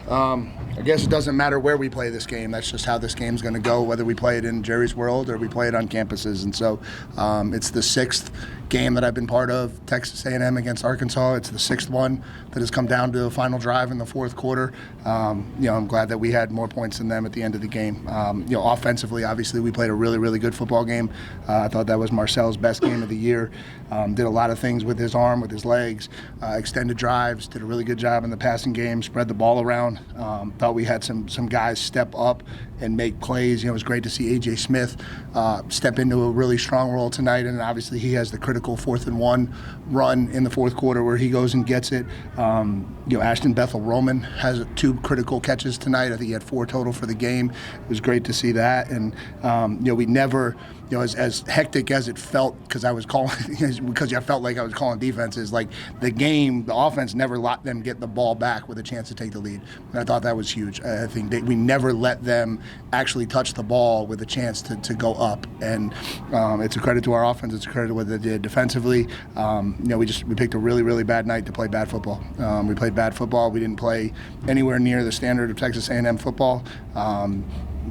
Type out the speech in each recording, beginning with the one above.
I guess it doesn't matter where we play this game. That's just how this game's going to go, whether we play it in Jerry's World or we play it on campuses. And so it's the sixth game that I've been part of, Texas A&M against Arkansas. It's the sixth one that has come down to a final drive in the fourth quarter. I'm glad that we had more points than them at the end of the game. Offensively, obviously, we played a really, really good football game. I thought that was Marcel's best game of the year. Did a lot of things with his arm, with his legs, extended drives, did a really good job in the passing game, spread the ball around. Thought we had some guys step up and make plays. It was great to see A.J. Smith step into a really strong role tonight, and obviously he has the critical 4th and 1 run in the fourth quarter where he goes and gets it. Ashton Bethel-Roman has 2 critical catches tonight. I think he had 4 total for the game. It was great to see that, and we never, as hectic as it felt, because I felt like I was calling defenses, like the offense never let them get the ball back with a chance to take the lead. And I thought that was huge. I think we never let them actually touch the ball with a chance to go up. And it's a credit to our offense. It's a credit to what they did defensively. We picked a really, really bad night to play bad football. We played bad football. We didn't play anywhere near the standard of Texas A&M football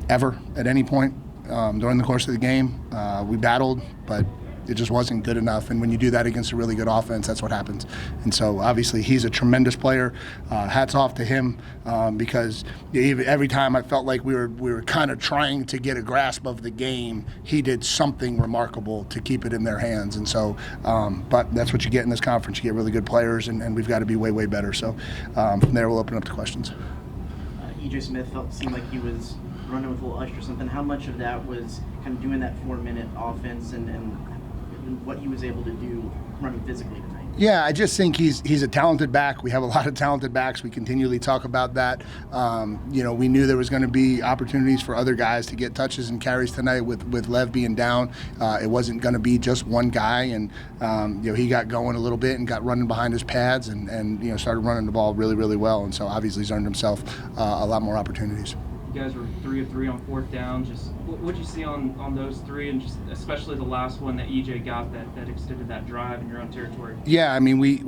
ever at any point. During the course of the game, we battled, but it just wasn't good enough. And when you do that against a really good offense, that's what happens. And so obviously he's a tremendous player. Hats off to him, because every time I felt like we were kind of trying to get a grasp of the game, he did something remarkable to keep it in their hands. And so, but that's what you get in this conference. You get really good players, and we've got to be way, way better. So from there, we'll open up to questions. E.J. Smith seemed like he was running with a little ush or something. How much of that was kind of doing that 4-minute offense and what he was able to do running physically tonight? Yeah, I just think he's a talented back. We have a lot of talented backs. We continually talk about that. We knew there was going to be opportunities for other guys to get touches and carries tonight with Lev being down. It wasn't going to be just one guy, and he got going a little bit and got running behind his pads and started running the ball really, really well. And so obviously he's earned himself a lot more opportunities. You guys were 3 of 3 on 4th down. Just what did you see on those 3, and just especially the last one that EJ got that extended that drive in your own territory? Yeah, I mean we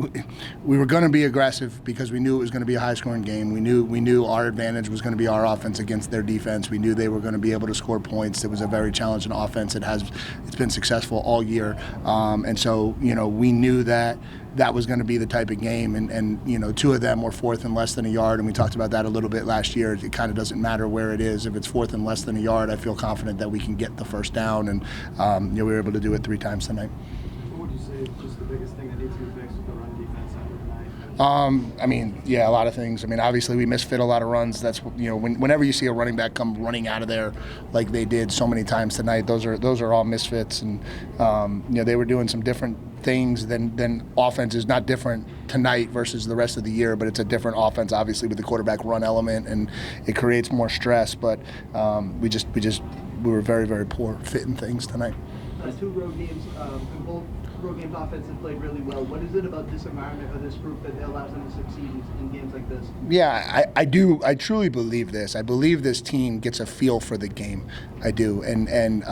were going to be aggressive because we knew it was going to be a high-scoring game. We knew our advantage was going to be our offense against their defense. We knew they were going to be able to score points. It was a very challenging offense. It's been successful all year, and so we knew that was going to be the type of game, and 2 of them were 4th and less than a yard, and we talked about that a little bit last year. It kind of doesn't matter where it is. If it's 4th and less than a yard, I feel confident that we can get the first down, and we were able to do it 3 times tonight. What would you say is just the biggest thing that needs to be fixed with the run defense after tonight? A lot of things. Obviously we misfit a lot of runs. That's whenever you see a running back come running out of there like they did so many times tonight, those are all misfits, and they were doing some different things than offense is not different tonight versus the rest of the year, but it's a different offense obviously with the quarterback run element, and it creates more stress, but we were very, very poor fitting things tonight. 2 road games, and both road games offense have played really well. What is it about this environment or this group that allows them to succeed in games like this? Yeah, I do. I truly believe this. I believe this team gets a feel for the game. I do. And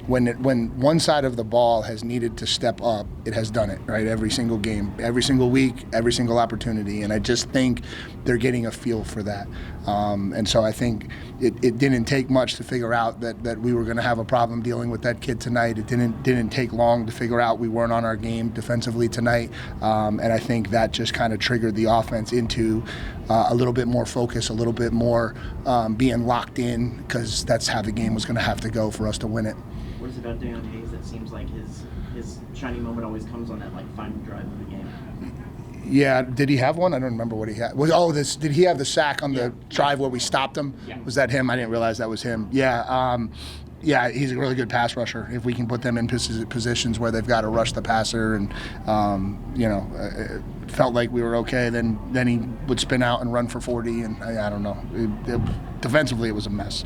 when one side of the ball has needed to step up, it has done it, right? Every single game, every single week, every single opportunity. And I just think they're getting a feel for that. And so I think it didn't take much to figure out that we were going to have a problem dealing with that kid tonight. It didn't take long to figure out we weren't on our game defensively tonight. And I think that just kind of triggered the offense into a little bit more focus, a little bit more being locked in, because that's how the game was going to have to go for us to win it. What is it about Daniel Hayes that seems like his shining moment always comes on that final drive of the game? Yeah, did he have one? I don't remember what he had. Did he have the sack on the drive where we stopped him? Yeah. Was that him? I didn't realize that was him. Yeah. Yeah, he's a really good pass rusher. If we can put them in positions where they've got to rush the passer, and it felt like we were okay, then he would spin out and run for 40, and I don't know. Defensively, it was a mess.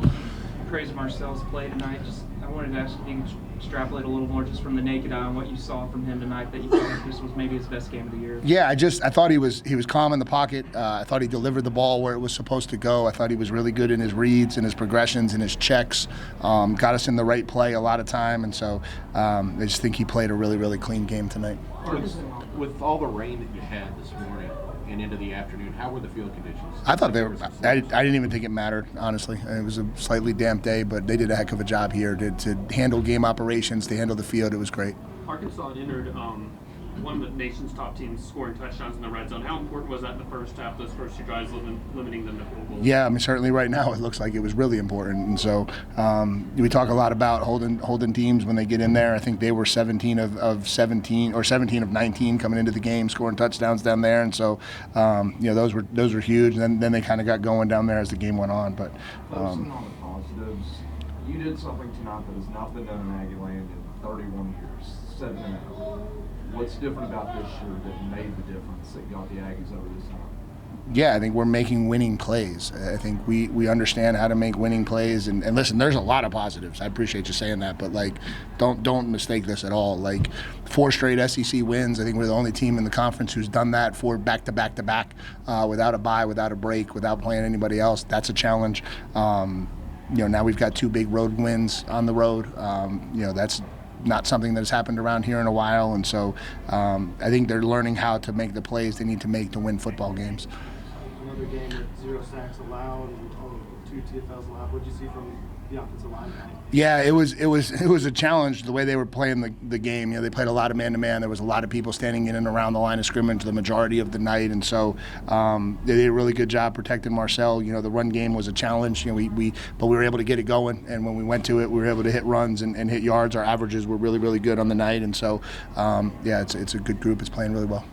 Praise Marcel's play tonight. I wanted to ask if you can extrapolate a little more just from the naked eye on what you saw from him tonight, that you felt like this was maybe his best game of the year. Yeah, I thought he was calm in the pocket. I thought he delivered the ball where it was supposed to go. I thought he was really good in his reads and his progressions and his checks. Got us in the right play a lot of time, and so I just think he played a really, really clean game tonight. With all the rain that you had this morning, and into the afternoon. How were the field conditions? I thought they were. I didn't even think it mattered, honestly. It was a slightly damp day, but they did a heck of a job here to handle game operations, to handle the field. It was great. Arkansas entered one of the nation's top teams scoring touchdowns in the red zone. How important was that in the first half, those first two drives, limiting them to field goals? Yeah, I mean, certainly right now it looks like it was really important. And so we talk a lot about holding teams when they get in there. I think they were 17 of 17 or 17 of 19 coming into the game, scoring touchdowns down there. And so, those were huge. And then they kind of got going down there as the game went on. But focusing on the positives, you did something tonight that has not been done in Aggie land in 31 years, 7-0. What's different about this year that made the difference that got the Aggies over this time? Yeah, I think we're making winning plays. I think we understand how to make winning plays. And listen, there's a lot of positives. I appreciate you saying that, but don't mistake this at all. 4 straight SEC wins. I think we're the only team in the conference who's done that 4 back-to-back without a bye, without a break, without playing anybody else. That's a challenge. Now we've got 2 big road wins on the road. That's not something that has happened around here in a while, and so I think they're learning how to make the plays they need to make to win football games. Another game with 0 sacks allowed and 2 TFLs allowed. What did you see from the offensive line? Yeah, it was a challenge the way they were playing the game. They played a lot of man-to-man. There was a lot of people standing in and around the line of scrimmage the majority of the night, and so they did a really good job protecting Marcel. The run game was a challenge. But we were able to get it going, and when we went to it, we were able to hit runs and hit yards. Our averages were really, really good on the night, and so it's a good group. It's playing really well.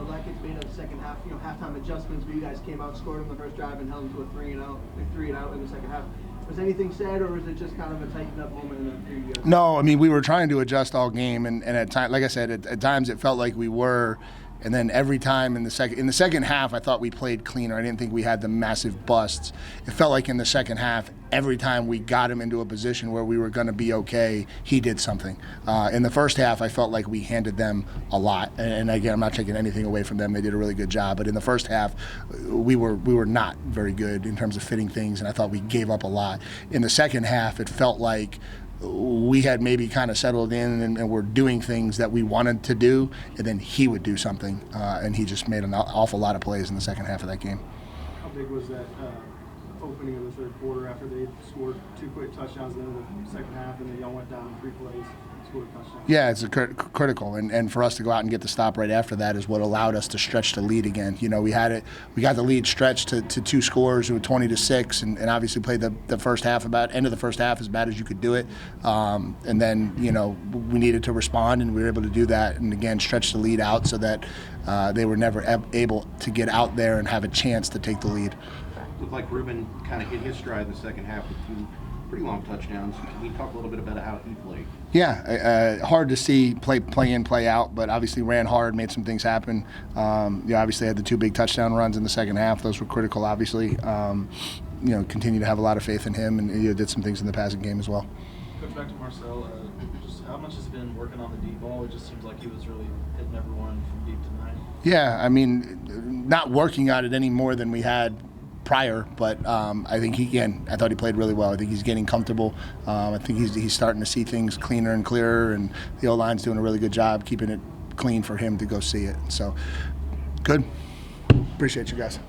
Like it's made of the second half, halftime adjustments, but you guys came out, scored on the first drive, and held them to a 3 and out in the second half. Was anything said, or was it just kind of a tightened up moment in the previous? No, I mean, we were trying to adjust all game, and at times, like I said, at times it felt like we were. And then every time in the second half, I thought we played cleaner. I didn't think we had the massive busts. It felt like in the second half, every time we got him into a position where we were going to be okay, he did something. In the first half, I felt like we handed them a lot. And again, I'm not taking anything away from them. They did a really good job. But in the first half, we were not very good in terms of fitting things, and I thought we gave up a lot. In the second half, it felt like we had maybe kind of settled in and were doing things that we wanted to do, and then he would do something, and he just made an awful lot of plays in the second half of that game. How big was that opening of the third quarter after they scored 2 quick touchdowns in the second half, and then y'all went down 3 plays? Yeah, it's critical, and for us to go out and get the stop right after that is what allowed us to stretch the lead again. We got the lead stretched to 2 scores, with 20-6, and obviously played the first half end of the first half as bad as you could do it, and then we needed to respond, and we were able to do that, and again stretch the lead out so that they were never able to get out there and have a chance to take the lead. Looked like Ruben kind of hit his stride in the second half with 2 pretty long touchdowns. Can you talk a little bit about how he played? Yeah, hard to see play in, play out, but obviously ran hard, made some things happen. Obviously had the 2 big touchdown runs in the second half. Those were critical, obviously. Continue to have a lot of faith in him, and did some things in the passing game as well. Coach, back to Marcel. Just how much has been working on the deep ball? It just seems like he was really hitting everyone from deep tonight. Yeah, I mean, not working on it any more than we had prior, but I think I thought he played really well. I think he's getting comfortable. I think he's starting to see things cleaner and clearer, and the O-line's doing a really good job keeping it clean for him to go see it. So, good. Appreciate you guys.